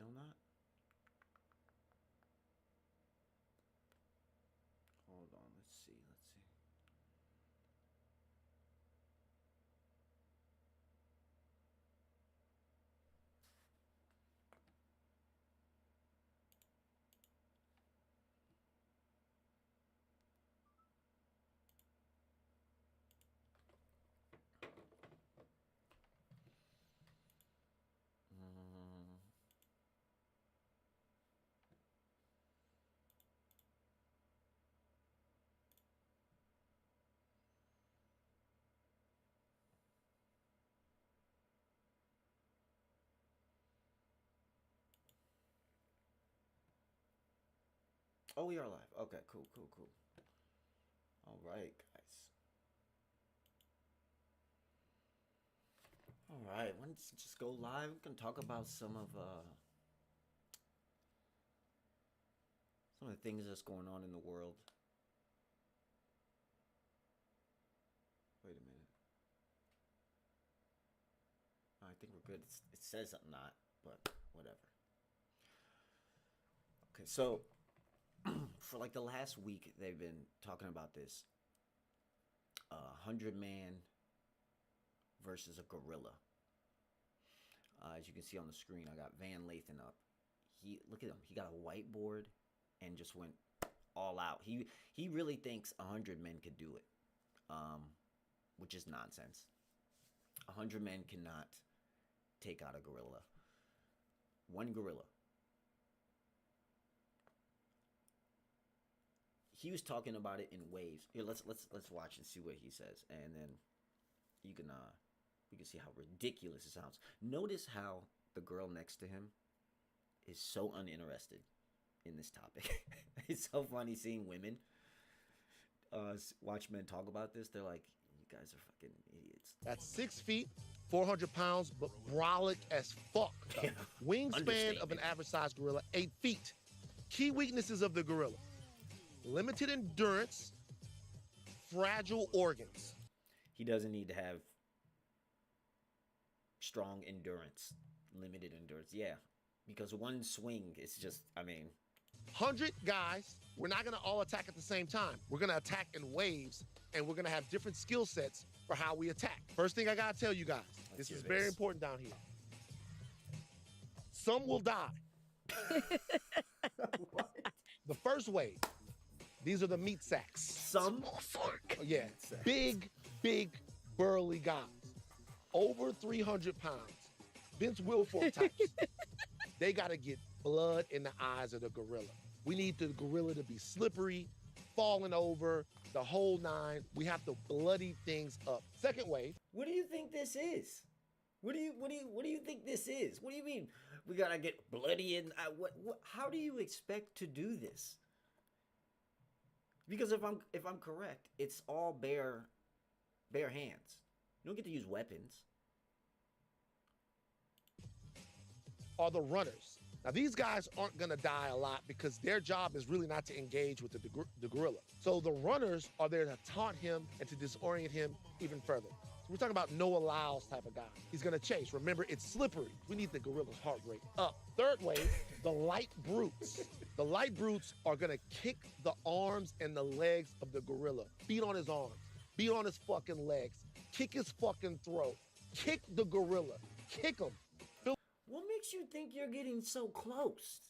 Still not? Hold on, let's see. Mm. Oh, we are live. Okay, cool. All right, guys. All right, let's just go live. We can talk about some of the things that's going on in the world. Wait a minute. Oh, I think we're good. It says I'm not, but whatever. Okay, so for like the last week, they've been talking about this 100-man versus a gorilla. As you can see on the screen, I got Van Lathan up. Look at him. He got a whiteboard and just went all out. He really thinks 100 men could do it, which is nonsense. 100 men cannot take out a gorilla. One gorilla. He was talking about it in waves. Here, let's watch and see what he says, and then you can see how ridiculous it sounds. Notice how the girl next to him is so uninterested in this topic. It's so funny seeing women watch men talk about this. They're like, you guys are fucking idiots. That's 6 feet, 400 pounds, but brolic as fuck. Yeah. Wingspan of an average sized gorilla, 8 feet. Key weaknesses of the gorilla: limited endurance, fragile organs. He doesn't need to have strong endurance, limited endurance. Yeah, because one swing is just, 100 guys, we're not gonna all attack at the same time. We're gonna attack in waves, and we're gonna have different skill sets for how we attack. First thing I gotta tell you guys, this is very important down here. Some will die. What? The first wave, these are the meat sacks. Some? Yeah, big, burly guys. Over 300 pounds. Vince Wilfork types. They gotta get blood in the eyes of the gorilla. We need the gorilla to be slippery, falling over, the whole nine. We have to bloody things up. Second wave. What do you think this is? What do you think this is? What do you mean we gotta get bloody in? How do you expect to do this? Because if I'm correct, it's all bare hands. You don't get to use weapons. Are the runners. Now, these guys aren't gonna die a lot because their job is really not to engage with the gorilla. So the runners are there to taunt him and to disorient him even further. So we're talking about Noah Lyles type of guy. He's gonna chase. Remember, it's slippery. We need the gorilla's heart rate up. Third wave, the light brutes. The light brutes are gonna kick the arms and the legs of the gorilla. Beat on his arms, beat on his fucking legs, kick his fucking throat, kick the gorilla, kick him. What makes you think you're getting so close?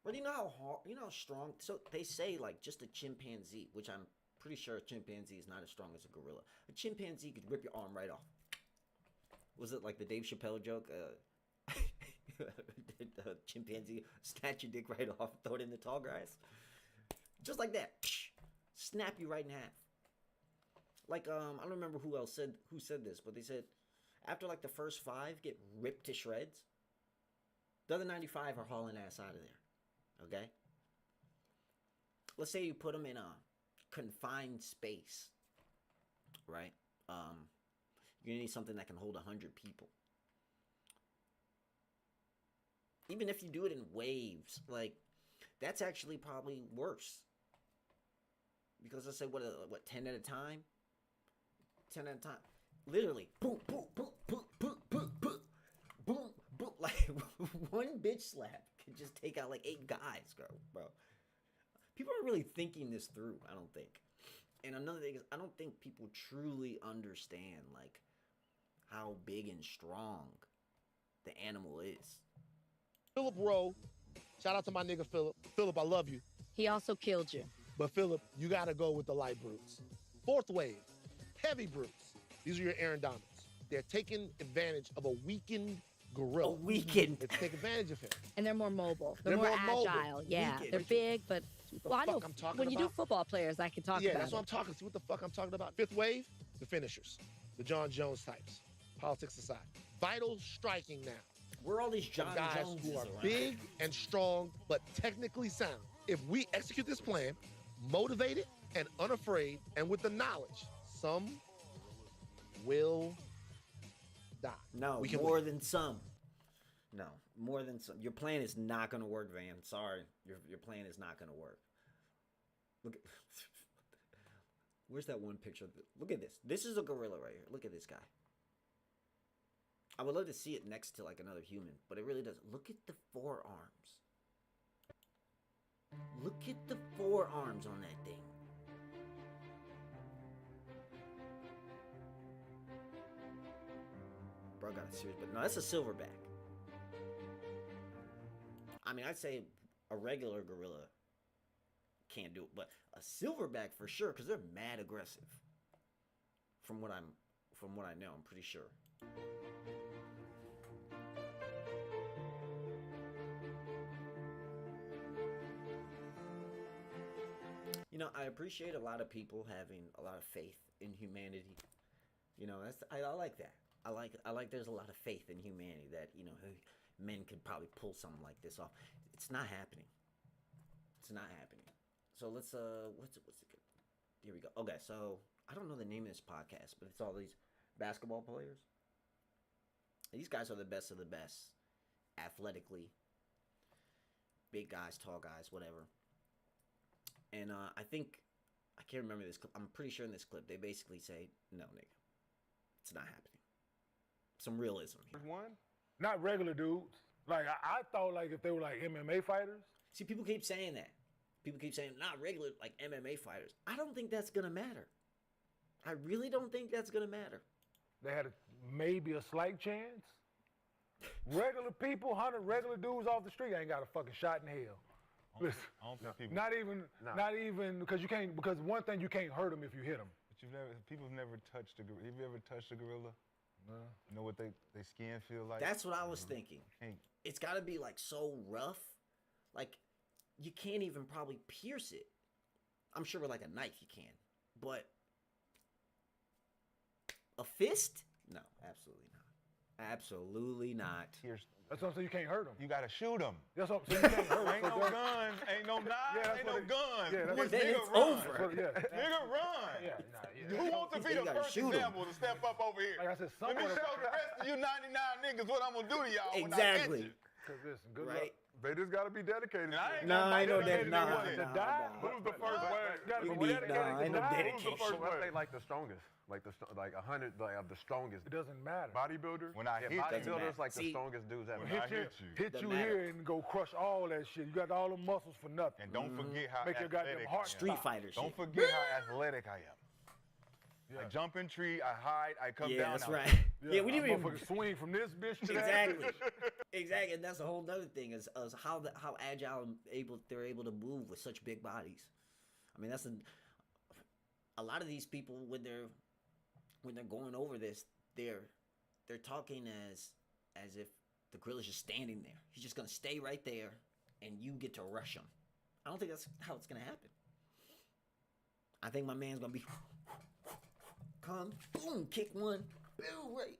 But you know how hard, you know how strong. So they say like just a chimpanzee, which I'm pretty sure a chimpanzee is not as strong as a gorilla. A chimpanzee could rip your arm right off. Was it like the Dave Chappelle joke? A chimpanzee snatch your dick right off, throw it in the tall grass, just like that. Snap you right in half. Like I don't remember who said this, but they said after like the first 5 get ripped to shreds, the other 95 are hauling ass out of there. Okay? Let's say you put them in a confined space, right? You're gonna need something that can hold 100 people. Even if you do it in waves, like that's actually probably worse. Because let's say what 10 at a time? 10 at a time. Literally, boom, boom, boom, boom, boom, boom, boom, boom, boom. Like, One bitch slap can just take out like 8 guys, bro. People aren't really thinking this through, I don't think. And another thing is, I don't think people truly understand like how big and strong the animal is. Philip Rowe, shout out to my nigga Philip. Philip, I love you. He also killed you. But Philip, you gotta go with the light brutes. Fourth wave, heavy brutes. These are your Aaron Donalds. They're taking advantage of a weakened gorilla. A weekend. Let's take advantage of him. And they're more mobile. They're, They're more more agile. mobile. Yeah, Weekend. they're big, but well, I know fuck I'm talking when you do about? football players, I can talk Yeah, about that's what I'm it. talking. See what the fuck I'm talking about? Fifth wave, the finishers, the John Jones types. Politics aside, vital striking now. Where are all these From John guys Joneses who are around? big and strong, but technically sound. If we execute this plan, motivated and unafraid, and with the knowledge, some will die. No, we can more win. than some. No, more than some. Your plan is not going to work, Van. Sorry, your plan is not going to work. Look, at, where's that one picture? Look at this. This is a gorilla right here. Look at this guy. I would love to see it next to like another human, but it really doesn't. Look at the forearms. Look at the forearms on that thing. Bro, got a serious, but no, that's a silverback. I mean, I'd say a regular gorilla can't do it, but a silverback for sure, because they're mad aggressive. From what I know, I'm pretty sure. You know, I appreciate a lot of people having a lot of faith in humanity. You know, I like that. I like there's a lot of faith in humanity that, you know, men could probably pull something like this off. It's not happening. It's not happening. So let's what's it good? Here we go. Okay, so I don't know the name of this podcast, but it's all these basketball players. These guys are the best of the best, athletically. Big guys, tall guys, whatever. And I think, I can't remember this clip. I'm pretty sure in this clip, they basically say, no, nigga, it's not happening. Some realism here. One, not regular dudes. Like, I thought, like, if they were, like, MMA fighters. See, people keep saying that. People keep saying, not regular, like, MMA fighters. I don't think that's going to matter. I really don't think that's going to matter. They had maybe a slight chance. Regular people, 100 regular dudes off the street ain't got a fucking shot in hell. Listen, I don't think people. not even, because one thing, you can't hurt them if you hit them. But people's never touched a gorilla. Have you ever touched a gorilla? No. You know what they skin feel like? That's what I was thinking. Can't- It's got to be, like, so rough. Like, you can't even probably pierce it. I'm sure with, like, a knife you can. But a fist? No, absolutely not. Absolutely not. Pierce. That's what I'm saying, you can't hurt them. You gotta shoot them. That's what I'm saying, you can't hurt them. Ain't no guns, ain't no knives, Yeah, that's ain't no what it- guns. yeah, that's Well, what then Nigga it's run. over. Yeah. Nigga run. Yeah. Who wants to be You the gotta first shoot 'em. example to step up over here? Like I said, Let me someone- show the rest of you 99 niggas what I'm gonna do to y'all Exactly. when I hit you. Cause listen, good Right? luck. They just got to be dedicated. And I ain't No, gonna I know be that. dedicated Nah, to nah, it. To die? nah. Who's the first wave? Gotta You be need- dedicated nah, to ain't no die. dedication. Who's the first What if they wave? like the strongest? Like 100 like of the strongest. It doesn't matter. Bodybuilder? When I Yeah, hit you, doesn't matter. bodybuilders like See, the strongest dudes ever. when I Hit hit you. hit Doesn't you matter. here and go crush all that shit. You got all the muscles for nothing. and don't forget how Make your goddamn athletic heart I am. Street Fighter Don't shit. forget how athletic I am. I Yeah. jump in tree, I hide, I come Yeah, down. that's I- right. Yeah, we I didn't even... motherfucking swing from this bitch to that Exactly. bitch. Exactly, and that's a whole other thing is how agile and they're able to move with such big bodies. I mean, that's a lot of these people when they're going over this, they're talking as if the gorilla's just standing there. He's just gonna stay right there, and you get to rush him. I don't think that's how it's gonna happen. I think my man's gonna be come, boom, kick one, boom, right.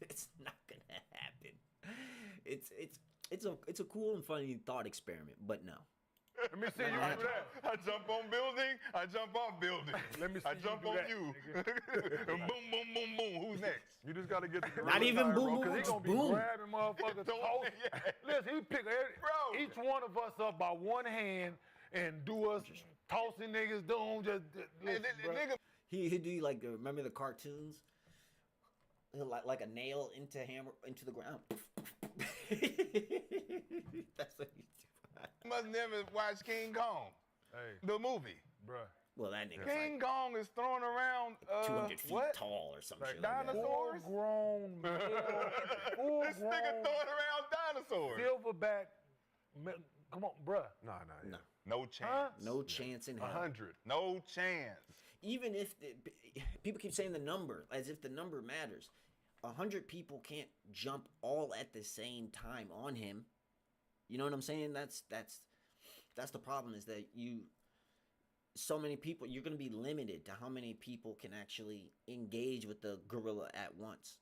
It's not gonna happen. It's a cool and funny thought experiment, but no. Let me see you do Nah. that. I jump on building, I jump off building. Let me see I you jump do on that, you. nigga. And boom, boom, boom, boom. Who's next? You just got to get the gorilla Not even tired, boom, bro. boom, Cause he It's gonna be boom. grabbing motherfuckers. Don't- toes. yeah. Listen, he pick Bro. each one of us up by one hand and do us tossing niggas down. Just listen, bro. Nigga, He'd do like remember the cartoons, like a nail into the ground. That's what you do. You must never watch King Kong, Hey, the movie. bruh. Well, that nigga's King Kong is throwing around 200 feet what? tall or some Like shit like that. dinosaurs? Full-grown male, This nigga full-grown throwing around dinosaurs. silverback. Come on, bruh. No. No. No chance. Huh? No chance in hell. 100. No chance. Even if people keep saying the number as if the number matters, 100 people can't jump all at the same time on him. You know what I'm saying? That's the problem, is that so many people, you're going to be limited to how many people can actually engage with the gorilla at once.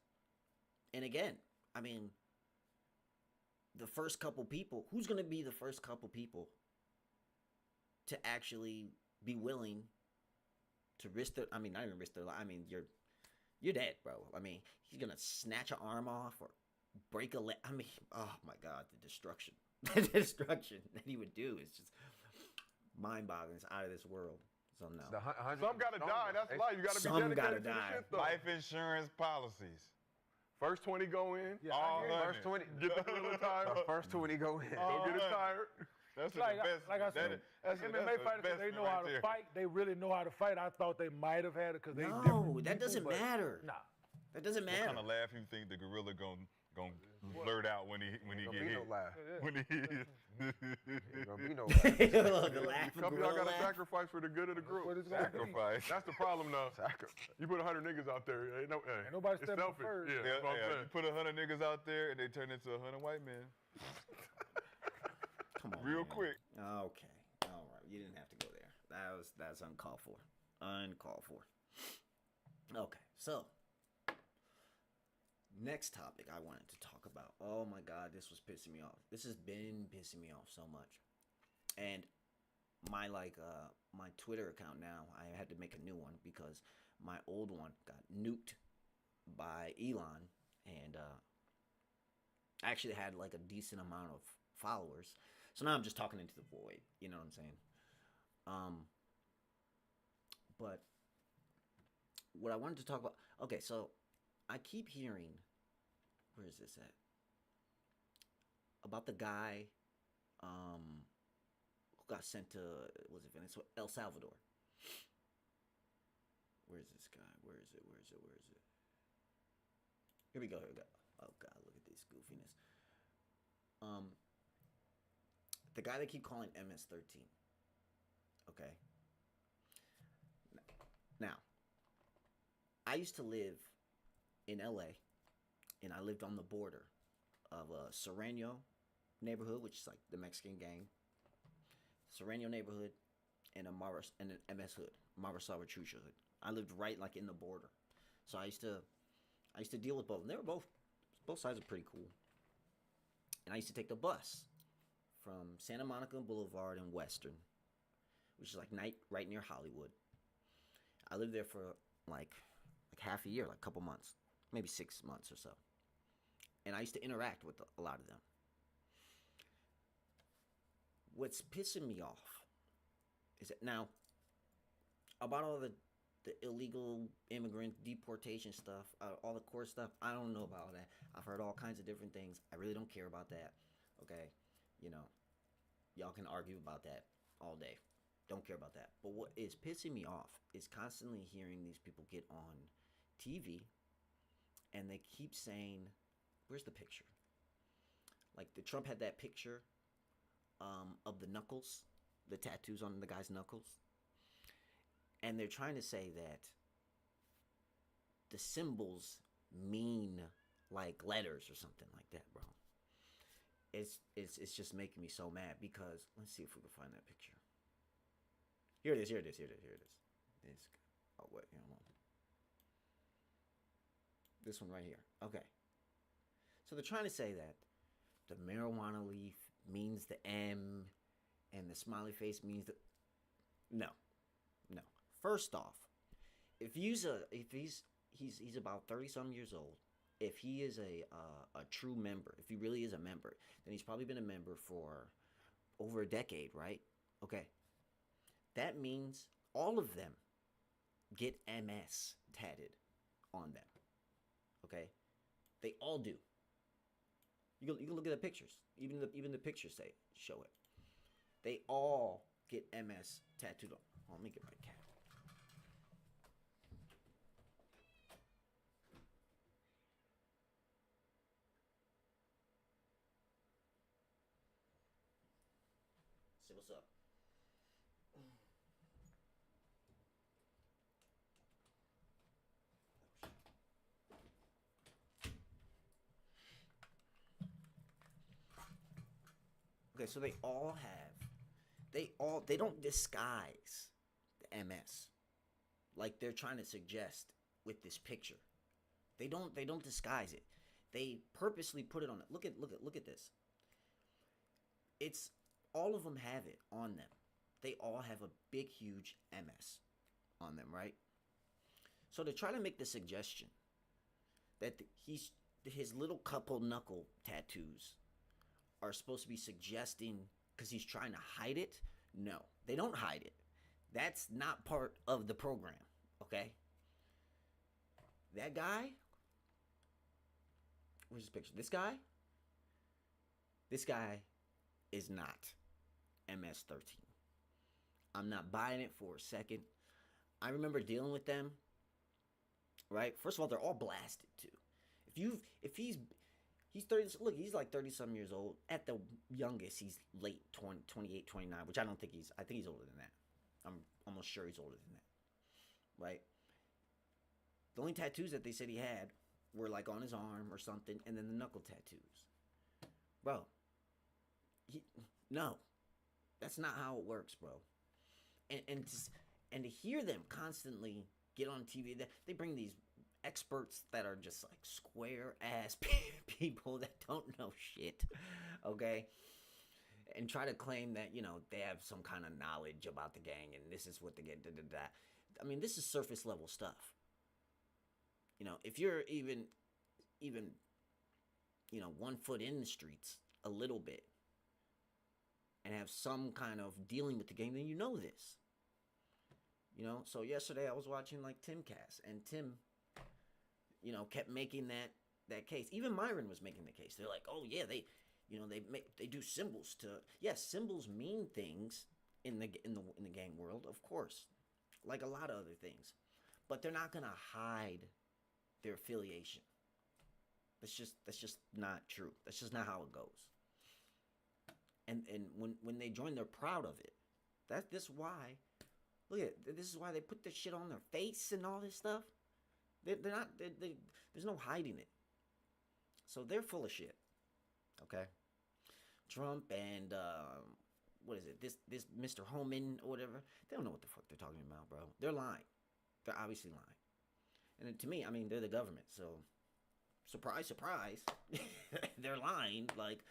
And again, I mean, the first couple people, who's going to be the first couple people to actually be willing to risk their, I mean, not even risk their life. I mean, you're dead, bro. I mean, he's going to snatch an arm off or break a leg. I mean, oh my God, the destruction. The destruction that he would do is just mind-boggling. It's out of this world. So no. Some gotta die. That's life. You gotta be Some dedicated gotta to the die. shit, though. Life insurance policies. First 20 go in. Yeah, All I hear you. First 20. Get the gorilla tire. The first 20 go in. Don't get it tired. That's Like, the best. like I said, that's MMA fighters, they know how to fight. They really know how to fight. I thought they might have had it because they No, different that people, doesn't but matter. Nah. That doesn't What matter. kind of laugh you think the gorilla gonna blurt out when he Gonna get be hit? no laugh. When he Ain't gonna be no laugh. The laugh, Some of y'all gorilla gotta laugh. sacrifice for the good of the group. What is gonna be? sacrifice. That's the problem, though. You put 100 niggas out there, ain't nobody it's stepping selfish. first. Yeah, Yeah, that's what I'm yeah. saying. You put 100 niggas out there and they turn into 100 white men Come on, real man. quick. Okay, all right. You didn't have to go there. That's uncalled for. Uncalled for. Okay, so next topic I wanted to talk about. Oh my God, this was pissing me off. This has been pissing me off so much, and my my Twitter account now, I had to make a new one because my old one got nuked by Elon, and I actually had like a decent amount of followers. So now I'm just talking into the void. You know what I'm saying? But what I wanted to talk about. Okay, so I keep hearing. Where is this at? About the guy, who got sent to, was it Venezuela? El Salvador. Where is this guy? Where is it? Here we go. Oh God, look at this goofiness. The guy they keep calling MS-13. Okay. Now, I used to live in LA, and I lived on the border of a Serrano neighborhood, which is like the Mexican gang. Serrano neighborhood, and an MS hood, Mara Salvatrucha hood. I lived right like in the border, so I used to deal with both. And they were both sides are pretty cool. And I used to take the bus from Santa Monica Boulevard and Western, which is like right near Hollywood. I lived there for like half a year, like a couple months, maybe 6 months or so. And I used to interact with a lot of them. What's pissing me off is that now, about all the illegal immigrant deportation stuff, all the court stuff, I don't know about that. I've heard all kinds of different things. I really don't care about that. Okay? You know, y'all can argue about that all day. Don't care about that. But what is pissing me off is constantly hearing these people get on TV and they keep saying, where's the picture? Like the Trump had that picture of the knuckles, the tattoos on the guy's knuckles. And they're trying to say that the symbols mean like letters or something like that, bro. It's just making me so mad because let's see if we can find that picture. Here it is. This, oh wait, hold on. This one right here. Okay. So they're trying to say that the marijuana leaf means the M and the smiley face means the no. First off, if he's about 30-some years old, if he is a true member, if he really is a member, then he's probably been a member for over a decade, right? Okay. That means all of them get MS tatted on them. Okay? They all do. You can look at the pictures. Even the pictures show it. They all get MS tattooed on. Oh, let me get my cat. Say what's up. Okay, so they don't disguise the MS like they're trying to suggest with this picture. They don't disguise it. They purposely put it on it. Look at this. It's all of them have it on them. They all have a big huge MS on them, right? So to try to make the suggestion that his little couple knuckle tattoos are supposed to be suggesting because he's trying to hide it. No, they don't hide it. That's not part of the program, okay? That guy, where's his picture? This guy is not MS-13. I'm not buying it for a second. I remember dealing with them, right? First of all, they're all blasted too. If he's 30, look, he's like 30-some years old. At the youngest, he's late 20, 28, 29, which I don't think I think he's older than that. I'm almost sure he's older than that, right? The only tattoos that they said he had were like on his arm or something, and then the knuckle tattoos. Bro, no, that's not how it works, bro. And to hear them constantly get on TV, they bring these experts that are just like square ass people that don't know shit, okay, and try to claim that, you know, they have some kind of knowledge about the gang and this is what they get. I mean, this is surface level stuff. You know, if you're even you know, 1 foot in the streets a little bit and have some kind of dealing with the gang, then you know this. You know, so yesterday I was watching like Timcast, and Tim, you know, kept making that case. Even Myron was making the case. They're like, oh yeah, they do symbols to, yes, symbols mean things in the gang world, of course, like a lot of other things, but they're not gonna hide their affiliation. That's just not true. That's just not how it goes. And when they join, they're proud of it. This is why. Look at it. This is why they put this shit on their face and all this stuff. They're not. There's no hiding it. So they're full of shit. Okay. Trump and what is it? This Mr. Homan or whatever. They don't know what the fuck they're talking about, bro. They're lying. They're obviously lying. And to me, I mean, they're the government, so surprise, surprise, they're lying. Like,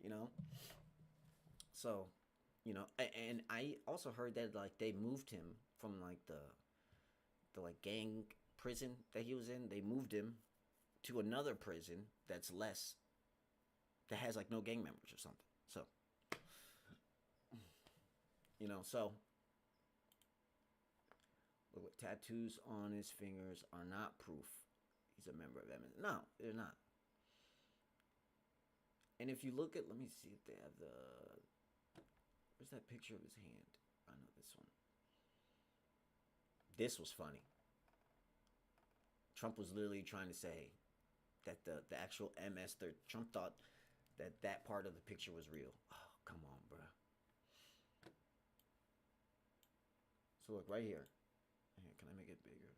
you know. So, you know, and I also heard that like they moved him from like the like gang prison that he was in. They moved him to another prison that has like no gang members or something. So, you know, so look, tattoos on his fingers are not proof he's a member of MS. No, they're not. And if you look at, let me see if they have where's that picture of his hand? I know this one. This was funny. Trump was literally trying to say that the actual MS, Trump thought that part of the picture was real. Oh, come on, bruh. So look, right here. Can I make it bigger?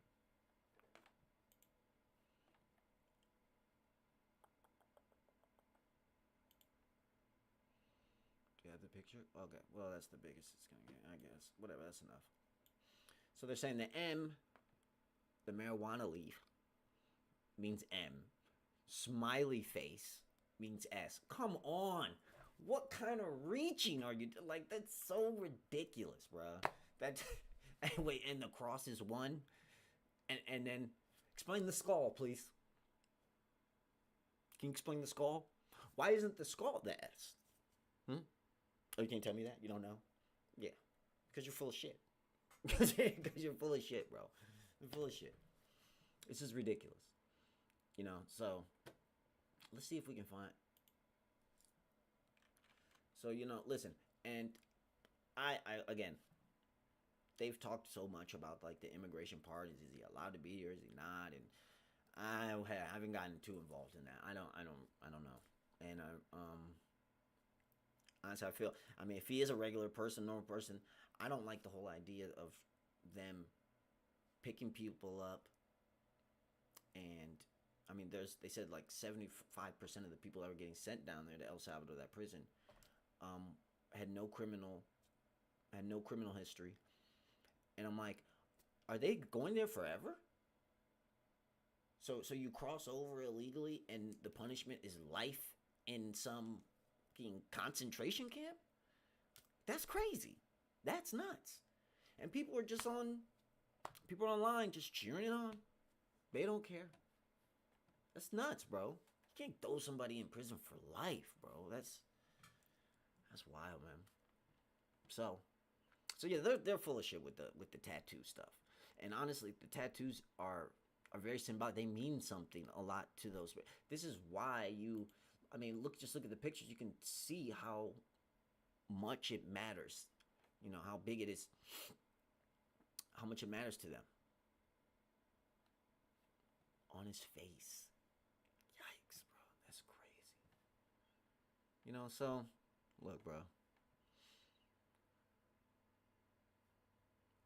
Do you have the picture? Okay, well, that's the biggest it's gonna get, I guess. Whatever, that's enough. So they're saying the M, the marijuana leaf, means M. Smiley face means S. Come on. What kind of reaching are you? Like, that's so ridiculous, bruh. Wait, and the cross is 1? And then, explain the skull, please. Can you explain the skull? Why isn't the skull the S? Oh, you can't tell me that? You don't know? Yeah. Because you're full of shit. Because you're full of shit, bro. You're full of shit. This is ridiculous. You know, so let's see if we can find. So listen, and I again, they've talked so much about like the immigration part. Is he allowed to be here? Is he not? And I haven't gotten too involved in that. I don't know. And honestly, I feel. I mean, if he is a regular person, normal person, I don't like the whole idea of them picking people up. And I mean, they said like 75% of the people that were getting sent down there to El Salvador, that prison, had no criminal history. And I'm like, are they going there forever? So you cross over illegally and the punishment is life in some fucking concentration camp? That's crazy. That's nuts. And people are online just cheering it on. They don't care. That's nuts, bro. You can't throw somebody in prison for life, bro. That's wild, man. So yeah, they're full of shit with the tattoo stuff. And honestly, the tattoos are very symbolic. They mean something a lot to those. This is why look at the pictures. You can see how much it matters. How big it is. How much it matters to them. On his face. Yikes, bro. That's crazy. So look, bro.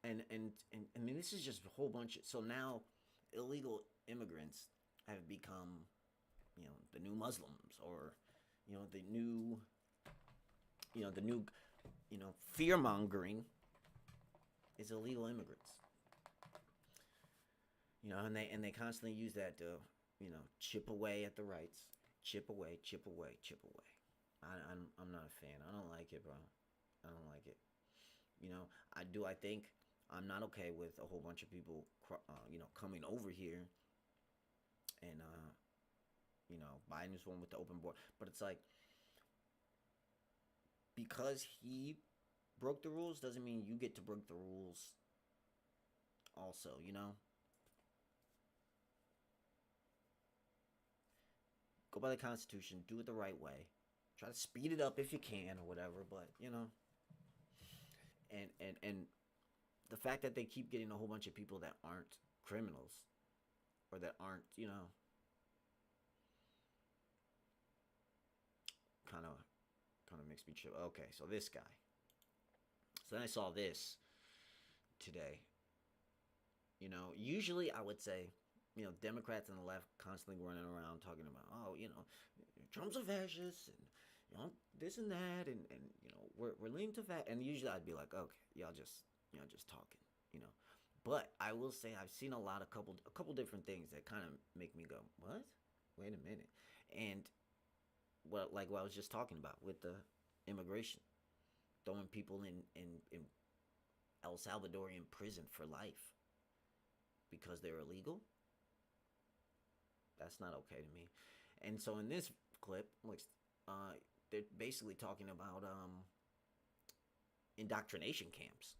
And I mean, this is just a whole bunch of, so now illegal immigrants have become, the new Muslims, or, the new fear mongering is illegal immigrants. And they constantly use that to, chip away at the rights, chip away. I'm not a fan. I don't like it, bro. I don't like it. I think I'm not okay with a whole bunch of people, coming over here and, buying this one with the open board. But it's like, because he broke the rules doesn't mean you get to break the rules also, Go by the Constitution, do it the right way. Try to speed it up if you can or whatever, but, And the fact that they keep getting a whole bunch of people that aren't criminals, or that aren't, kind of makes me chill. Okay, so this guy. So then I saw this today. Usually I would say, Democrats and the left constantly running around talking about, Trump's a fascist, and this and that, and we're leaning to that. And usually I'd be like, okay, y'all just talking, But I will say I've seen a couple different things that kind of make me go, what? Wait a minute. And what I was just talking about with the immigration, throwing people in El Salvadorian prison for life because they're illegal. That's not okay to me. And so in this clip, they're basically talking about indoctrination camps,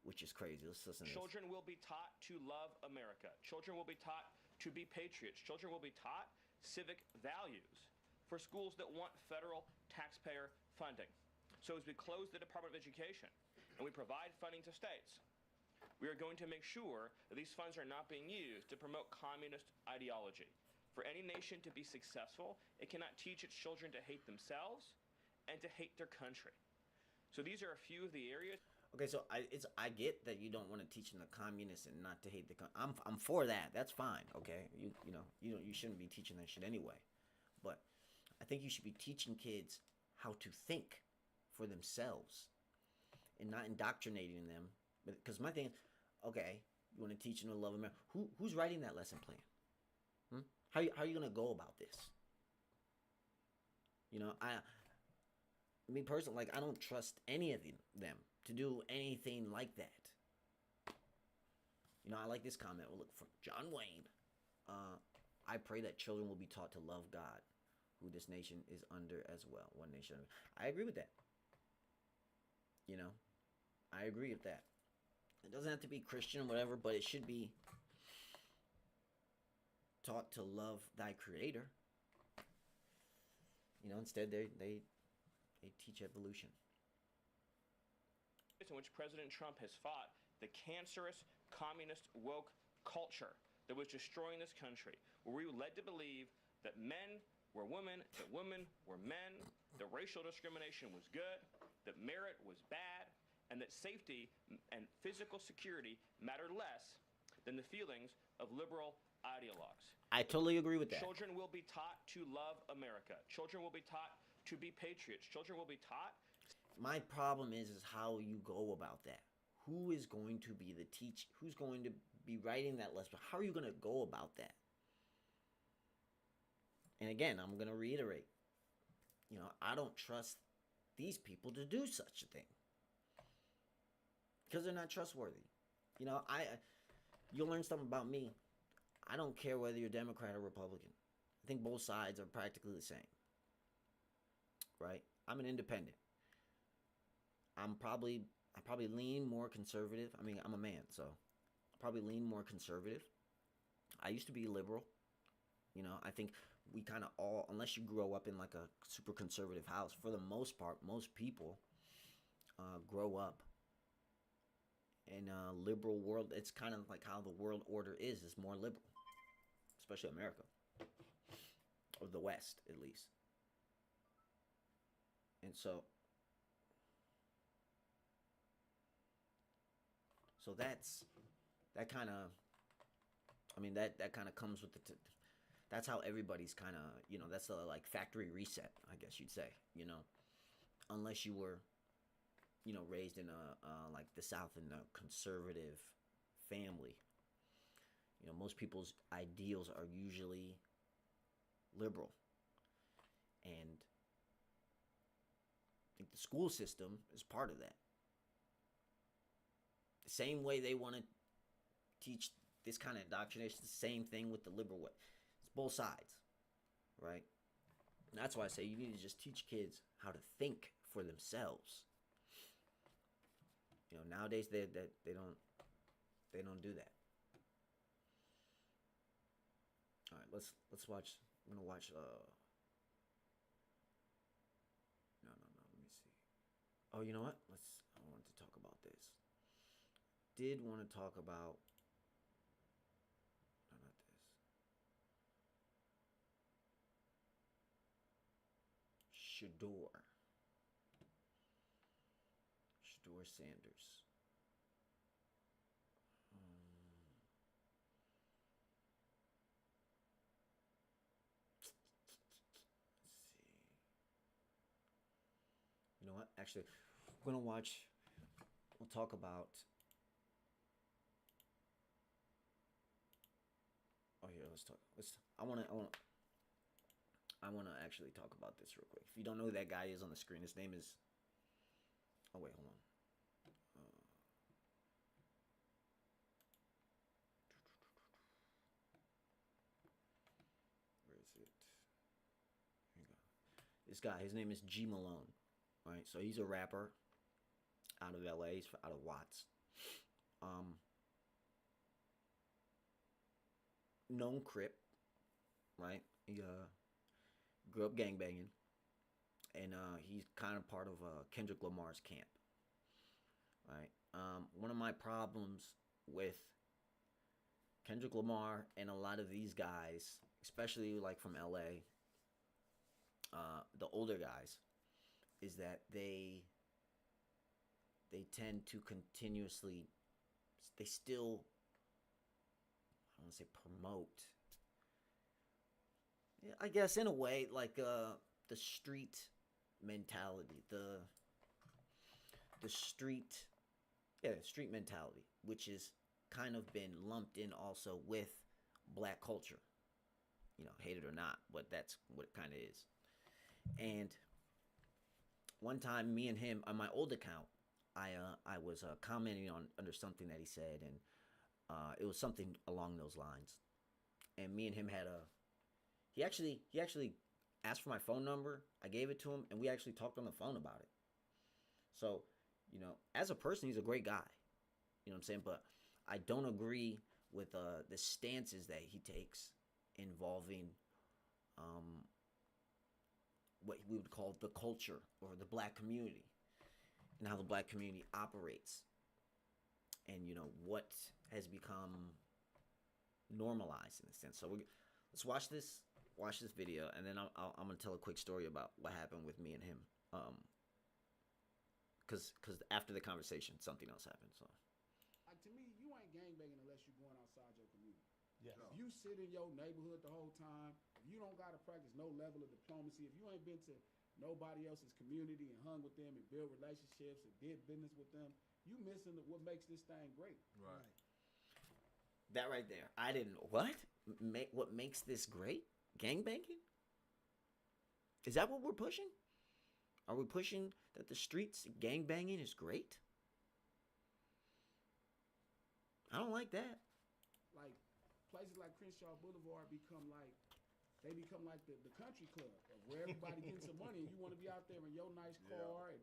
which is crazy. Let's listen to this. Children will be taught to love America. Children will be taught to be patriots. Children will be taught civic values for schools that want federal taxpayer funding. So as we close the Department of Education and we provide funding to states, we are going to make sure that these funds are not being used to promote communist ideology. For any nation to be successful, it cannot teach its children to hate themselves and to hate their country. So these are a few of the areas. Okay, so I get that you don't want to teach them the communists and not to hate the I'm for that. That's fine. Okay, you shouldn't be teaching that shit anyway. But I think you should be teaching kids how to think for themselves and not indoctrinating them. Because my thing is, okay, you want to teach them to love America. Who's writing that lesson plan? How are you gonna go about this? Me personally, I don't trust any of them to do anything like that. I like this comment. We'll look from John Wayne. I pray that children will be taught to love God, who this nation is under as well. One nation. I agree with that. I agree with that. It doesn't have to be Christian or whatever, but it should be taught to love thy creator. Instead they They teach evolution. In which President Trump has fought the cancerous communist woke culture that was destroying this country, where we were led to believe that men were women, that women were men, that racial discrimination was good, that merit was bad, and that safety and physical security mattered less than the feelings of liberal ideologues. I totally agree with that. Children will be taught to love America. Children will be taught to be patriots. Children will be taught. My problem is how you go about that. Who is going to be the teach? Who's going to be writing that lesson? How are you going to go about that? And again, I'm going to reiterate. I don't trust these people to do such a thing because they're not trustworthy. You'll learn something about me. I don't care whether you're Democrat or Republican. I think both sides are practically the same. Right? I'm an independent. I probably lean more conservative. I mean, I'm a man, so I probably lean more conservative. I used to be liberal. I think we kind of all, unless you grow up in like a super conservative house, for the most part, most people grow up in a liberal world. It's kind of like how the world order is more liberal, especially America, or the West, at least. And so that kind of, that kind of comes with that's how everybody's kind of, that's the like factory reset, I guess you'd say, unless you were, raised in like the South in a conservative family. Most people's ideals are usually liberal. And I think the school system is part of that. The same way they want to teach this kind of indoctrination, the same thing with the liberal way. It's both sides, right? And that's why I say you need to just teach kids how to think for themselves. Nowadays they don't do that. All right, let's watch. I'm gonna watch. No. Let me see. Oh, you know what? I wanted to talk about this. Did want to talk about. No, not this. Shador Sanders. Let's see. You know what? Actually, we're gonna watch. We'll talk about. Oh yeah, let's talk. I wanna actually talk about this real quick. If you don't know who that guy is on the screen, his name is. Oh wait, hold on. Where is it? Here you go. This guy, his name is G Malone. Right, so he's a rapper out of LA. He's out of Watts. Known Crip, right? He grew up gangbanging, and he's kind of part of Kendrick Lamar's camp, right? One of my problems with Kendrick Lamar and a lot of these guys, especially like from LA, the older guys, is that they tend to continuously, they still, I don't want to say promote, yeah, I guess in a way, like the street mentality, the street mentality, which is kind of been lumped in also with black culture, hate it or not, but that's what it kind of is. And one time, me and him on my old account, I was commenting on under something that he said, and it was something along those lines. And me and him had he actually asked for my phone number. I gave it to him, and we actually talked on the phone about it. So, as a person, he's a great guy. You know what I'm saying? But I don't agree with the stances that he takes involving what we would call the culture or the black community and how the black community operates and what has become normalized in a sense. So let's watch this video, and then I'm gonna tell a quick story about what happened with me and him. Because after the conversation, something else happened. So Like, to me, you ain't gangbanging unless you're going outside your community. Yes. If you sit in your neighborhood the whole time, if you don't got to practice no level of diplomacy, if you ain't been to nobody else's community and hung with them and built relationships and did business with them, you missing what makes this thing great. Right. that right there, I didn't. What? What makes this great? Gangbanging? Is that what we're pushing? Are we pushing that the streets gangbanging is great? I don't like that. Like, places like Crenshaw Boulevard become like the country club of where everybody getting some money and you want to be out there in your nice car and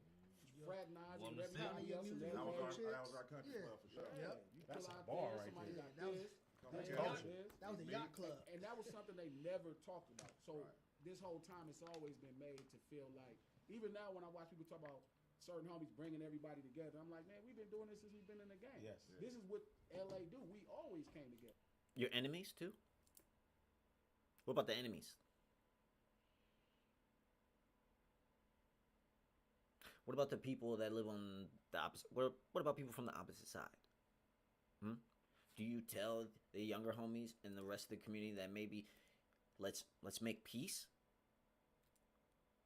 fraternizing with everybody else. And That was that our country club for sure. yeah, Yep. you That's pull a out bar there, right somebody there. got That was- this. That's this, culture. this. That was a yacht club. And that was something they never talked about. So this whole time, it's always been made to feel like, even now when I watch people talk about certain homies bringing everybody together, I'm like, man, we've been doing this since we've been in the game. Yes. This is what LA do. We always came together. Your enemies too? What about the enemies? What about the people that live on the opposite? What about people from the opposite side? Do you tell the younger homies and the rest of the community that maybe let's make peace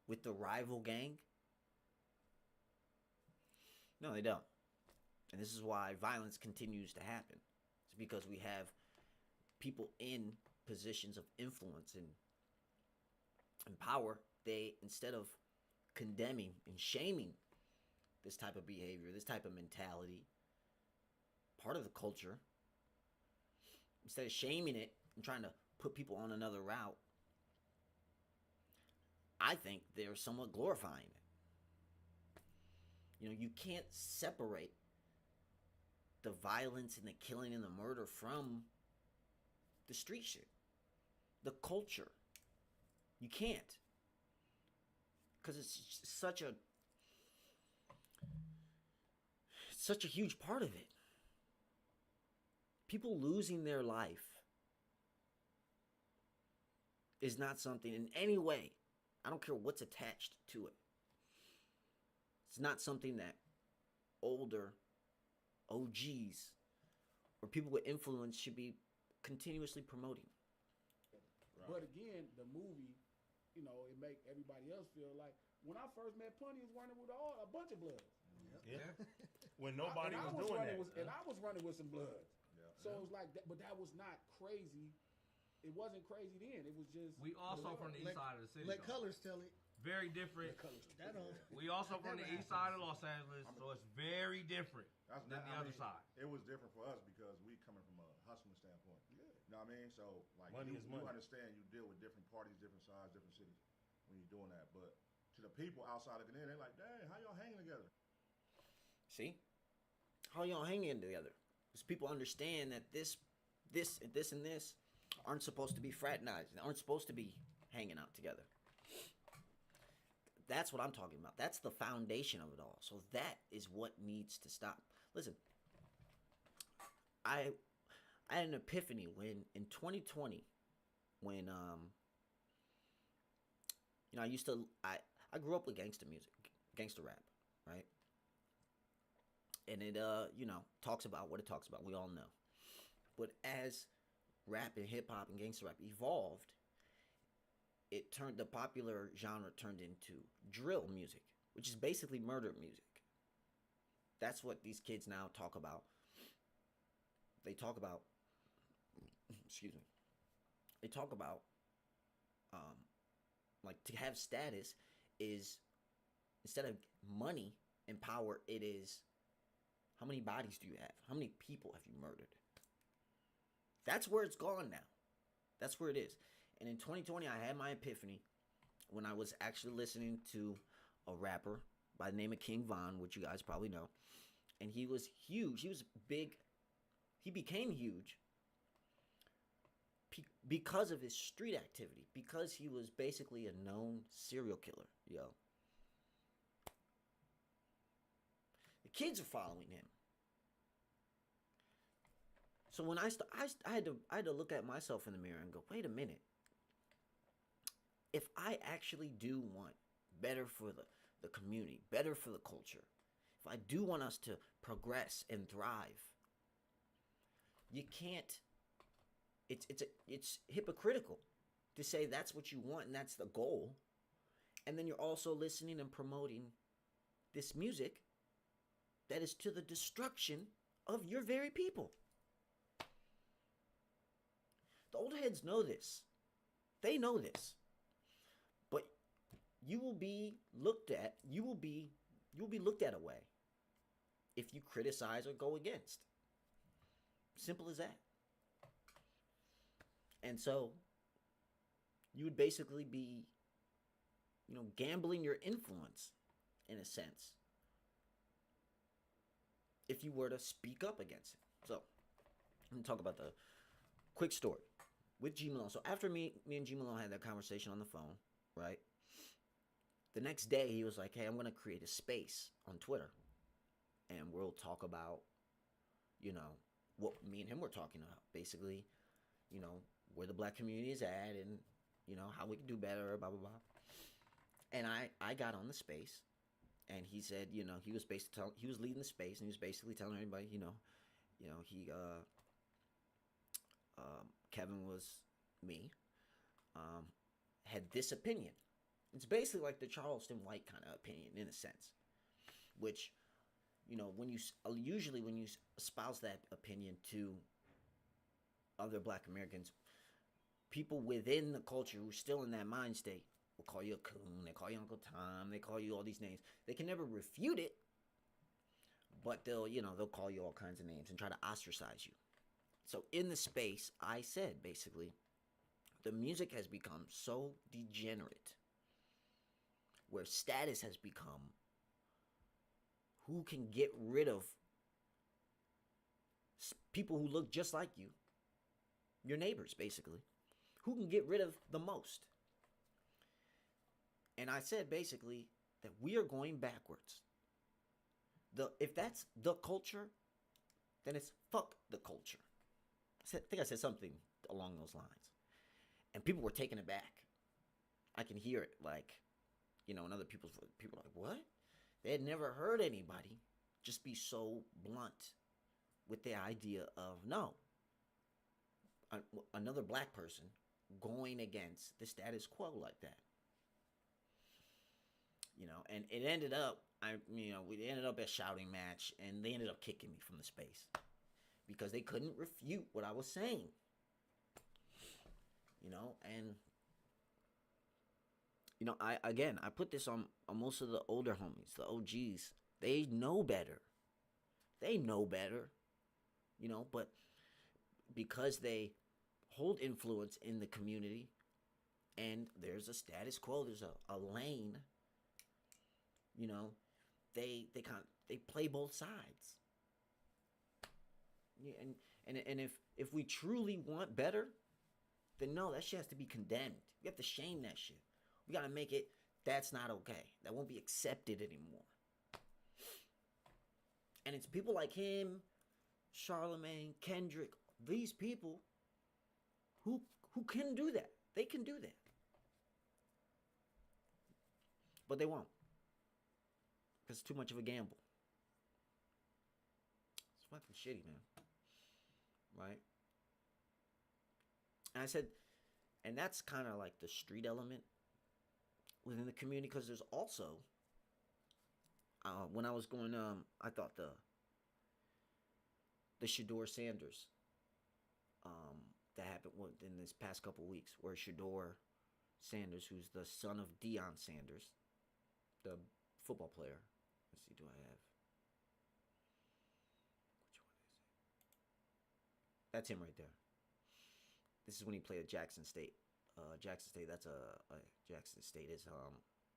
with the rival gang? No, they don't. And this is why violence continues to happen. It's because we have people in positions of influence and power. They, instead of condemning and shaming this type of behavior, this type of mentality, part of the culture, instead of shaming it and trying to put people on another route, I think they're somewhat glorifying it. You can't separate the violence and the killing and the murder from the street shit, the culture. You can't, because it's such a huge part of it. People losing their life is not something in any way, I don't care what's attached to it. It's not something that older OGs or people with influence should be continuously promoting. But again, the movie, it make everybody else feel like, when I first met Punny, he was running with a bunch of bloods. Yeah. When nobody And I was doing that. And I was running with some bloods. Yeah. So it was like that, but that was not crazy. It wasn't crazy then. It was just. We also from the east side of the city. Let though. colors tell it. Very different. That don't. We also from the east side of Los Angeles, so it's very different That's than the other side. It was different for us because we coming from a hustling standpoint. You know what I mean? So like Money you is money. understand you deal with different parties, different sides, different cities when you're doing that. But to the people outside looking in, they're like, dang, how y'all hanging together? See? How y'all hanging together? Because people understand that this, and this aren't supposed to be fraternized, aren't supposed to be hanging out together. That's what I'm talking about. That's the foundation of it all. So that is what needs to stop. Listen, I had an epiphany when in 2020, when I grew up with gangster music, gangster rap, right? And it talks about what it talks about. We all know. But as rap and hip hop and gangster rap evolved, the popular genre turned into drill music, which is basically murder music. That's what these kids now talk about. They talk about, excuse me. They talk about, like, to have status is, instead of money and power, it is, how many bodies do you have? How many people have you murdered? That's where it's gone now. That's where it is. And in 2020, I had my epiphany when I was actually listening to a rapper by the name of King Von, which you guys probably know. And he was huge. He was big. He became huge because of his street activity, because he was basically a known serial killer, yo. The kids are following him. So when I had to look at myself in the mirror and go, wait a minute. If I actually do want better for the community, better for the culture, if I do want us to progress and thrive, you can't. It's hypocritical to say that's what you want and that's the goal, and then you're also listening and promoting this music that is to the destruction of your very people. The old heads know this. They know this. But you will be looked at, you'll be looked at a way if you criticize or go against. Simple as that. And so you would basically be, gambling your influence in a sense if you were to speak up against it. So I'm going to talk about the quick story with G Malone. So after me and G Malone had that conversation on the phone, right? The next day he was like, hey, I'm going to create a space on Twitter and we'll talk about, what me and him were talking about. Basically, where the black community is at and, how we can do better, blah, blah, blah. And I got on the space and he said, he was leading the space and he was basically telling everybody, Kevin was me, had this opinion. It's basically like the Charleston White kind of opinion in a sense, which, when you espouse that opinion to other black Americans, people within the culture who are still in that mind state will call you a coon, they call you Uncle Tom, they call you all these names. They can never refute it, but they'll call you all kinds of names and try to ostracize you. So in the space, I said, basically, the music has become so degenerate where status has become who can get rid of people who look just like you, your neighbors, basically, who can get rid of the most. And I said, basically, that we are going backwards. If that's the culture, then it's fuck the culture. I think I said something along those lines. And people were taken aback. I can hear it, in other people's, people are like, what? They had never heard anybody just be so blunt with the idea of, no, another black person going against the status quo like that. And it ended up, we ended up at a shouting match, and they ended up kicking me from the space because they couldn't refute what I was saying. And I put this on most of the older homies, the OGs. They know better. But because they hold influence in the community and there's a status quo, there's a lane, they play both sides. Yeah, and if we truly want better, then no, that shit has to be condemned. We have to shame that shit. We gotta make it, that's not okay. That won't be accepted anymore. And it's people like him, Charlemagne, Kendrick, these people who can do that. They can do that. But they won't. Because it's too much of a gamble. It's fucking shitty, man. Right? And I said, and that's kind of like the street element within the community, because there's also, when I was going, I thought the Shador Sanders, that happened in this past couple weeks, where Shador Sanders, who's the son of Deion Sanders, the football player. Let's see, do I have? Which one is it? That's him right there. This is when he played at Jackson State. Jackson State. Jackson State is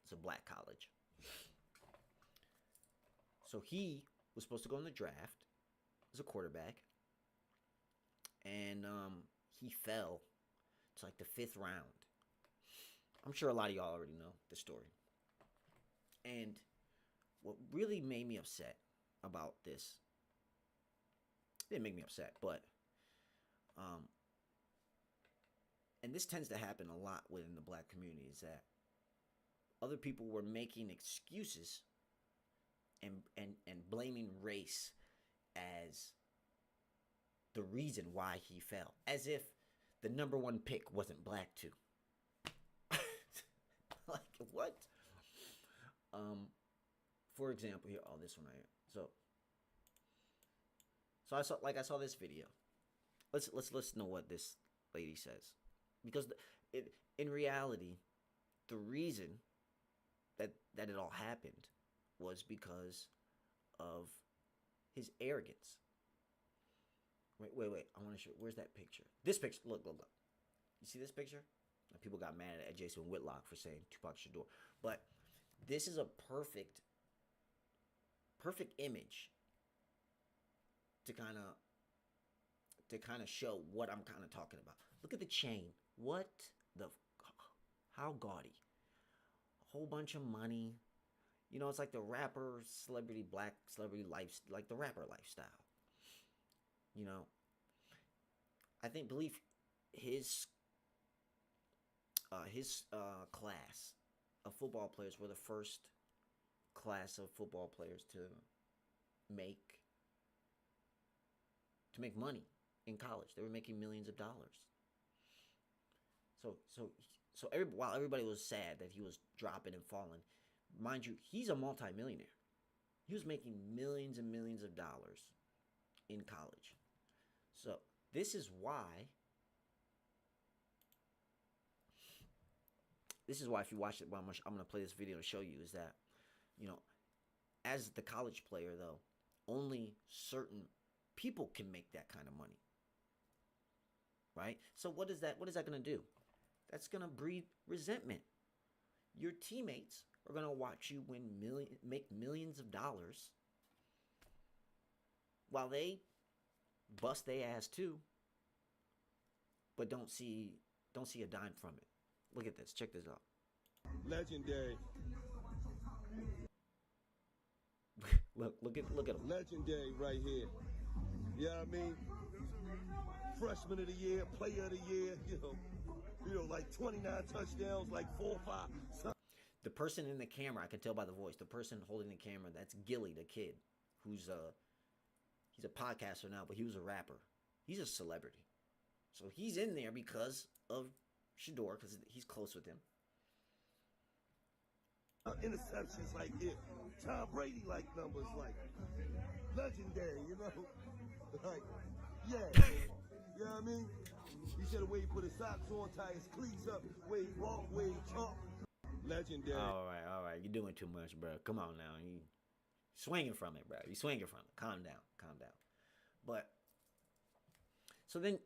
it's a black college. So he was supposed to go in the draft as a quarterback, and he fell It's like the 5th round. I'm sure a lot of y'all already know the story. And what really made me upset about this, it didn't make me upset, but and this tends to happen a lot within the black community, is that other people were making excuses and blaming race as the reason why he fell, as if the number 1 pick wasn't black too. Like, what? For example, here, this one right here. So I saw this video. Let's listen to what this lady says, because in reality, the reason that it all happened was because of his arrogance. Wait. I want to show. Where's that picture? This picture. Look. You see this picture? And people got mad at Jason Whitlock for saying Tupac Shadur, but this is a perfect image to kind of show what I'm kind of talking about. Look at the chain. How gaudy. A whole bunch of money. You know, it's like the black celebrity life, like the rapper lifestyle. You know, believe his class of football players were the first class of football players to make money in college. They were making millions of dollars. So while everybody was sad that he was dropping and falling, mind you, he's a multimillionaire. He was making millions and millions of dollars in college. So this is why if you watch it, I'm going to play this video to show you, is that, you know, as the college player, though, only certain people can make that kind of money. Right? So what is that going to do? That's going to breed resentment. Your teammates are going to watch you make millions of dollars while they bust their ass too, but don't see a dime from it. Look at this. Check this out. Legendary. look at him. Legendary right here. You know what I mean? Freshman of the year, player of the year, you know, like 29 touchdowns, like 4 or 5. The person in the camera, I can tell by the voice, the person holding the camera, that's Gilly, the kid, who's he's a podcaster now, but he was a rapper. He's a celebrity. So he's in there because of Shador, because he's close with him. Interceptions like it. Tom Brady like numbers, like legendary, you know? Like, yeah. You know what I mean? You said the way he put his socks on, tie his cleats up, way he walk, way he talk. Legendary. All right. You're doing too much, bro. Come on now. You swinging from it, bro. You swinging from it. Calm down. But, so then,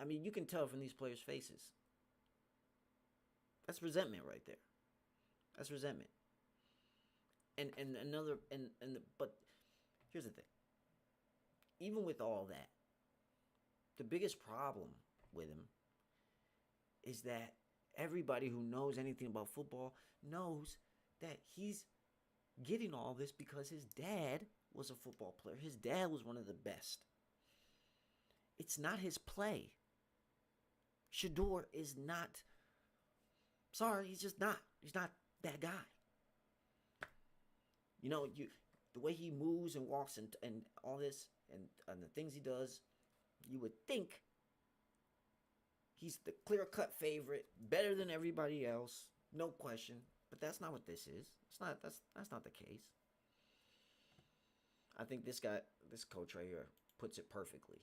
I mean, you can tell from these players' faces. That's resentment right there. That's resentment. But here's the thing. Even with all that, the biggest problem with him is that everybody who knows anything about football knows that he's getting all this because his dad was a football player. His dad was one of the best. It's not his play. Shador is not. Sorry, he's just not. He's not that guy. You know, the way he moves and walks and all this and the things he does, you would think he's the clear-cut favorite, better than everybody else, no question. But that's not what this is. It's not. That's not the case. I think this coach right here puts it perfectly.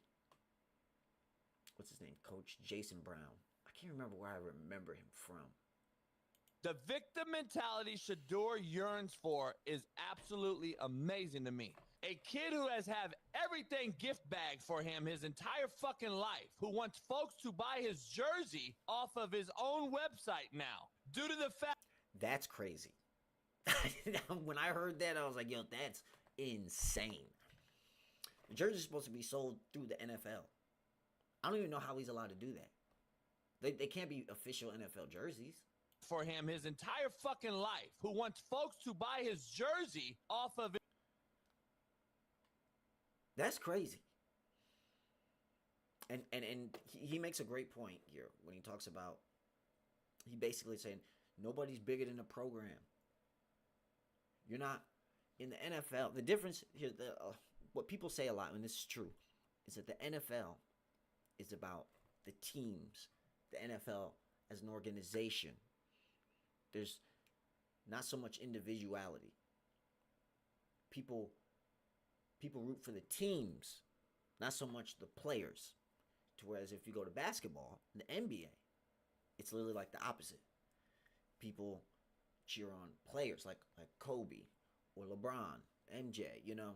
What's his name? Coach Jason Brown. I can't remember where I remember him from. The victim mentality Shador yearns for is absolutely amazing to me. A kid who has had everything gift bagged for him his entire fucking life, who wants folks to buy his jersey off of his own website now, due to the fact... That's crazy. When I heard that, I was like, yo, that's insane. The jersey's supposed to be sold through the NFL. I don't even know how he's allowed to do that. They can't be official NFL jerseys. For him his entire fucking life, who wants folks to buy his jersey off of it. That's crazy. And he makes a great point here when he talks about, he basically saying nobody's bigger than the program. You're not in the NFL. The difference here, what people say a lot, and this is true, is that the NFL is about the teams. The NFL as an organization. There's not so much individuality. People root for the teams, not so much the players. To whereas if you go to basketball, the NBA, it's literally like the opposite. People cheer on players like Kobe or LeBron, MJ, you know.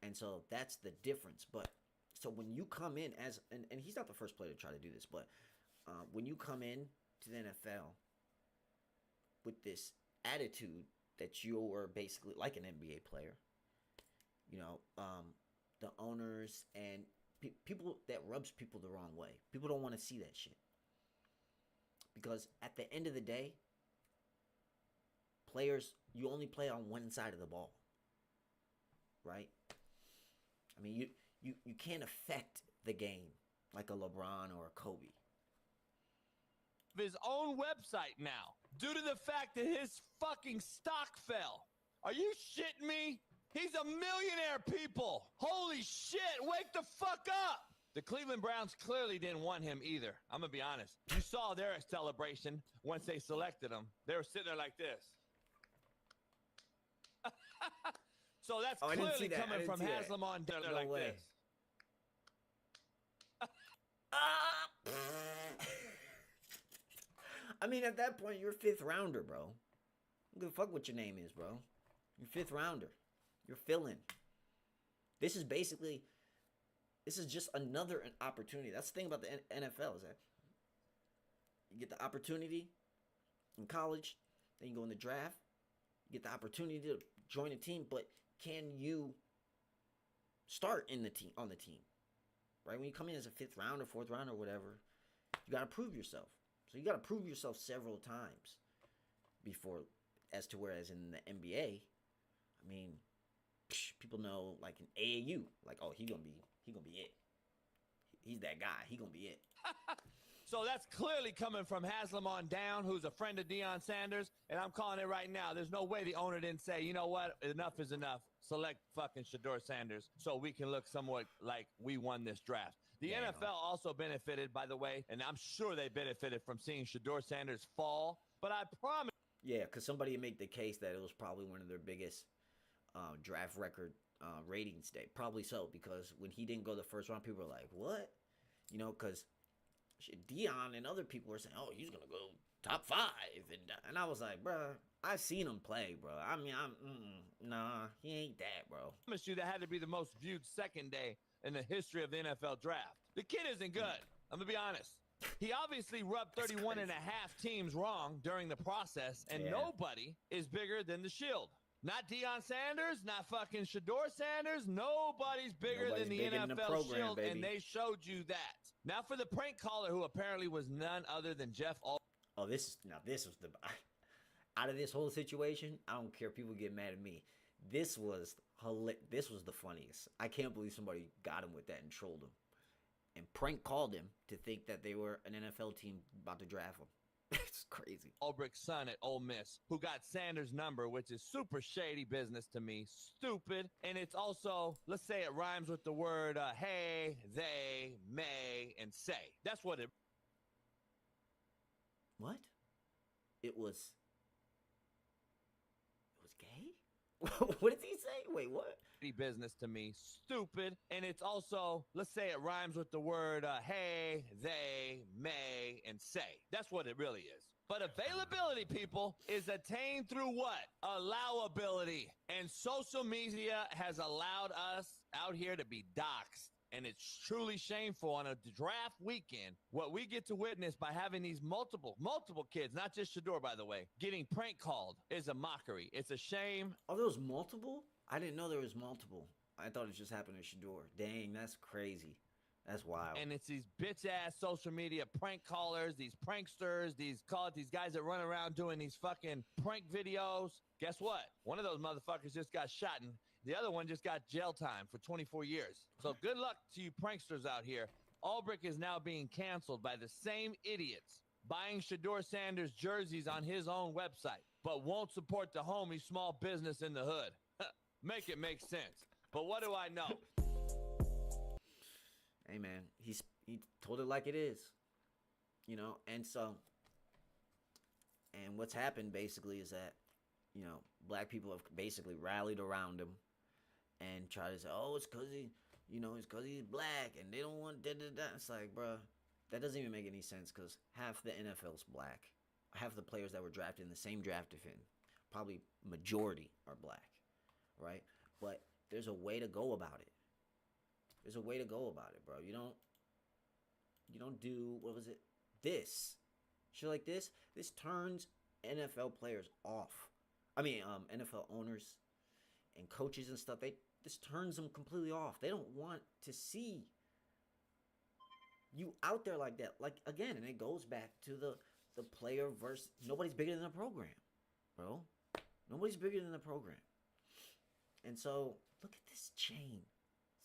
And so that's the difference. But so when you come in as, and he's not the first player to try to do this, but when you come in to the NFL with this attitude that you are basically like an NBA player, you know, the owners and people, that rubs people the wrong way. People don't want to see that shit. Because at the end of the day, players, you only play on one side of the ball. Right? I mean, you can't affect the game like a LeBron or a Kobe. His own website now due to the fact that his fucking stock fell. Are you shitting me? He's a millionaire, people. Holy shit, wake the fuck up. The Cleveland Browns clearly didn't want him either. I'm going to be honest. You saw their celebration once they selected him. They were sitting there like this. So that's clearly coming from Haslam on down there like this. I mean, at that point, you're a fifth rounder, bro. I'm gonna fuck what your name is, bro. You're fifth rounder. You're filling. This is just another opportunity. That's the thing about the NFL is that you get the opportunity in college, then you go in the draft, you get the opportunity to join a team, but can you start in the team on the team? Right? When you come in as a fifth round or fourth round or whatever, you got to prove yourself. So you got to prove yourself several times before, as to whereas in the NBA, I mean, people know like in AAU, like, oh, he gonna be it. He's that guy. He gonna be it. So that's clearly coming from Haslam on down, who's a friend of Deion Sanders, and I'm calling it right now. There's no way the owner didn't say, you know what, enough is enough. Select fucking Shedeur Sanders so we can look somewhat like we won this draft. The NFL also benefited, by the way, and I'm sure they benefited from seeing Shedeur Sanders fall, but I promise. Yeah, because somebody made the case that it was probably one of their biggest draft record ratings day. Probably so, because when he didn't go the first round, people were like, what? You know, because Deion and other people were saying, oh, he's going to go top 5. And I was like, bruh, I've seen him play, bro. I mean, nah, he ain't that, bro. I promise you that had to be the most viewed second day in the history of the NFL draft. The kid isn't good. I'm going to be honest. He obviously rubbed 31 and a half teams wrong during the process, and nobody is bigger than the Shield. Not Deion Sanders, not fucking Shedeur Sanders. Nobody's bigger than the NFL Shield, baby. And they showed you that. Now for the prank caller, who apparently was none other than Jeff Aldridge. Oh, this was the... Out of this whole situation, I don't care if people get mad at me. This was the funniest. I can't believe somebody got him with that and trolled him. And prank called him to think that they were an NFL team about to draft him. It's crazy. Ulbricht's son at Ole Miss, who got Sanders' number, which is super shady business to me. Stupid. And it's also, let's say it rhymes with the word hey, they, may, and say. That's what it... What? It was gay? What did he say? Wait, what? Business to me. Stupid. And it's also, let's say it rhymes with the word hey, they, may, and say. That's what it really is. But availability, people, is attained through what? Allowability. And social media has allowed us out here to be doxxed. And it's truly shameful on a draft weekend. What we get to witness by having these multiple kids, not just Shedeur, by the way, getting prank called is a mockery. It's a shame. Oh, there was multiple? I didn't know there was multiple. I thought it just happened to Shedeur. Dang, that's crazy. That's wild. And it's these bitch ass social media prank callers, these pranksters, these guys that run around doing these fucking prank videos. Guess what? One of those motherfuckers just got shot, and the other one just got jail time for 24 years. So good luck to you pranksters out here. Ulbrich is now being canceled by the same idiots buying Shador Sanders jerseys on his own website, but won't support the homie small business in the hood. Make it make sense. But what do I know? Hey man, he told it like it is, you know. And so, and what's happened basically is that, you know, black people have basically rallied around him and try to say, oh, it's cause it's cause he's black and they don't want da da da. It's like, bruh, that doesn't even make any sense, because half the NFL's black, half the players that were drafted in the same draft as him, probably majority are black, right? But there's a way to go about it. There's a way to go about it, bro. You don't do, what was it? This. Shit like this. This turns NFL players off. I mean, NFL owners and coaches and stuff, this turns them completely off. They don't want to see you out there like that. Like, again, and it goes back to the player versus, nobody's bigger than the program, bro. Nobody's bigger than the program. And so, look at this chain.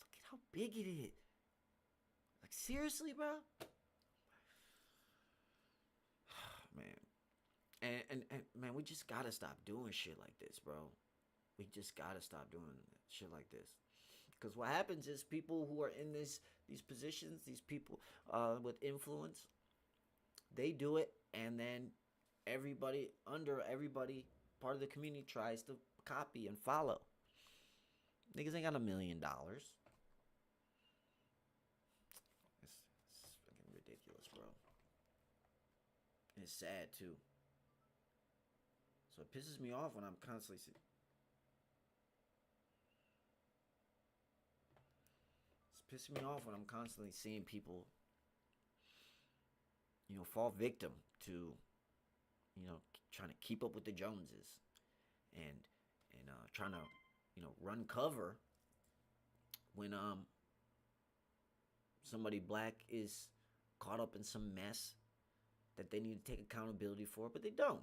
Look at how big it is. Like, seriously, bro? Man. And man, we just gotta stop doing shit like this, bro. We just gotta stop doing shit like this. Because what happens is people who are in these positions, these people with influence, they do it, and then everybody, part of the community tries to copy and follow. Niggas ain't got $1 million. It's fucking ridiculous, bro. And it's sad, too. So it pisses me off when I'm constantly It's pissing me off when I'm constantly seeing people, you know, fall victim to, you know, trying to keep up with the Joneses and trying to, you know, run cover when somebody black is caught up in some mess that they need to take accountability for, but they don't.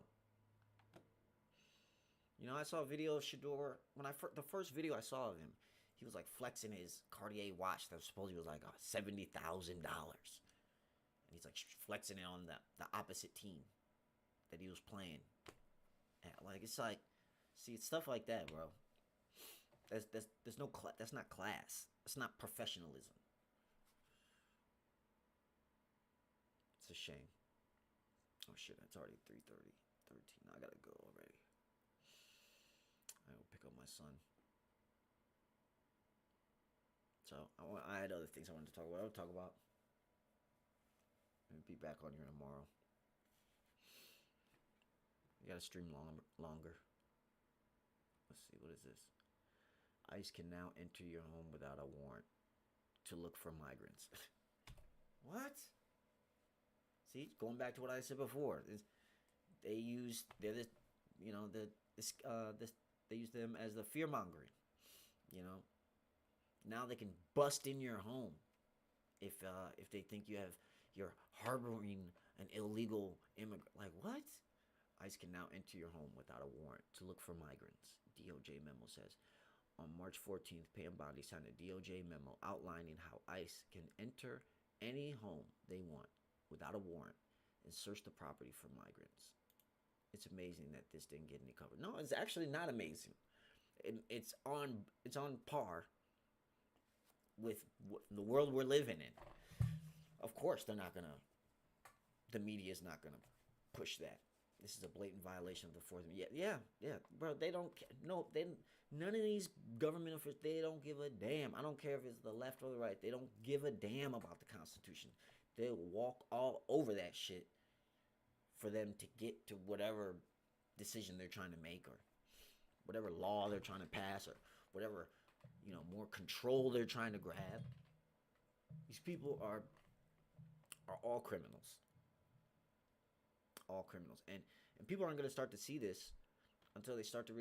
You know, I saw a video of Shador when the first video I saw of him. He was like flexing his Cartier watch that supposedly was like $70,000, and he's like flexing it on the opposite team that he was playing. And like, it's like, see, it's stuff like that, bro. There's no that's not class. It's not professionalism. It's a shame. Oh shit, it's already 3:13. I gotta go already. I will pick up my son. So I had other things I wanted to talk about. I'll talk about. I'll be back on here tomorrow. You gotta stream longer. Let's see, what is this? ICE can now enter your home without a warrant to look for migrants. What? See, going back to what I said before, they use they use them as the fear mongering. You know, now they can bust in your home if they think you're harboring an illegal immigrant. Like, what? ICE can now enter your home without a warrant to look for migrants. DOJ memo says. On March 14th, Pam Bondi signed a DOJ memo outlining how ICE can enter any home they want without a warrant and search the property for migrants. It's amazing that this didn't get any coverage. No, it's actually not amazing. It's on par with the world we're living in. Of course, the media is not gonna push that. This is a blatant violation of the Fourth Amendment. Yeah, bro. They don't. None of these government officials. They don't give a damn. I don't care if it's the left or the right. They don't give a damn about the Constitution. They'll walk all over that shit for them to get to whatever decision they're trying to make, or whatever law they're trying to pass, or whatever, you know, more control they're trying to grab. These people are all criminals. All criminals. And people aren't going to start to see this until they start to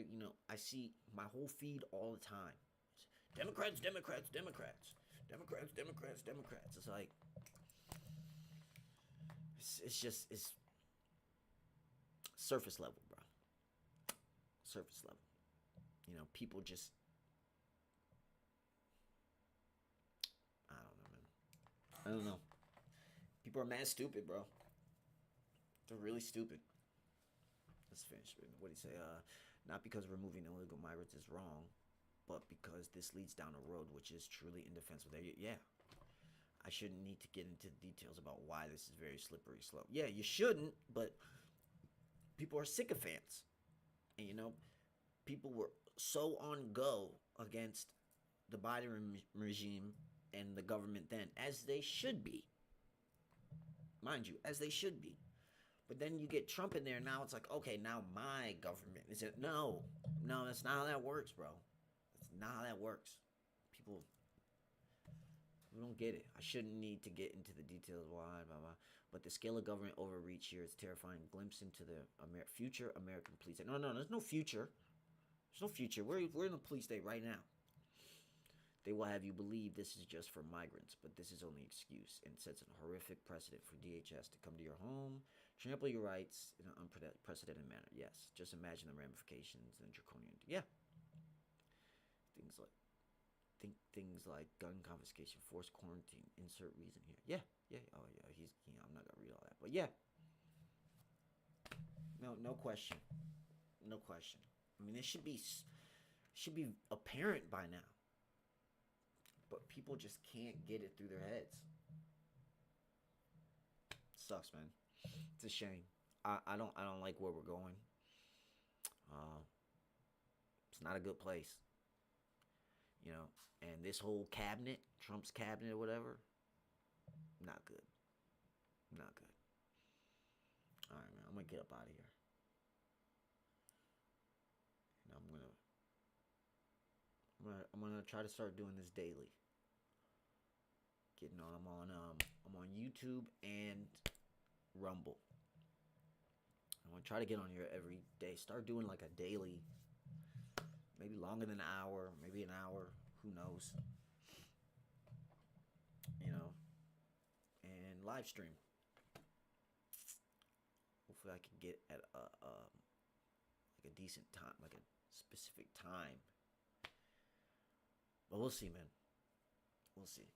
I see my whole feed all the time. Democrats, Democrats, Democrats. Democrats, Democrats, Democrats. It's like, it's surface level, bro. Surface level. You know, people just, I don't know, man. I don't know. People are mad stupid, bro. They're really stupid. Let's finish. What do you say? Not because removing illegal migrants is wrong, but because this leads down a road which is truly indefensible. Yeah. I shouldn't need to get into details about why this is very slippery slope. Yeah, you shouldn't, but people are sycophants. And, you know, people were so on go against the Biden regime and the government then, as they should be. Mind you, as they should be. But then you get Trump in there, and now it's like, okay, now my government. Is it? No, that's not how that works, bro. That's not how that works. People don't get it. I shouldn't need to get into the details why, blah, blah. But the scale of government overreach here is terrifying. Glimpse into the future American police state. No, there's no future. There's no future. We're in the police state right now. They will have you believe this is just for migrants, but this is only excuse and sets a horrific precedent for DHS to come to your home, trample your rights in an unprecedented manner. Yes, just imagine the ramifications and draconian. Yeah, things like gun confiscation, forced quarantine, insert reason here. Yeah. Oh yeah, I'm not gonna read all that, but yeah. No question. I mean, it should be apparent by now. But people just can't get it through their heads. Sucks, man. It's a shame. I don't like where we're going. It's not a good place. You know, and this whole cabinet, Trump's cabinet or whatever, not good. Not good. All right, man. I'm gonna get up out of here. And I'm gonna try to start doing this daily. Getting on. I'm on YouTube and Rumble. I'm gonna try to get on here every day. Start doing like a daily, maybe longer than an hour, maybe an hour. Who knows? You know, and live stream. Hopefully, I can get at like a decent time, like a specific time. But we'll see, man. We'll see.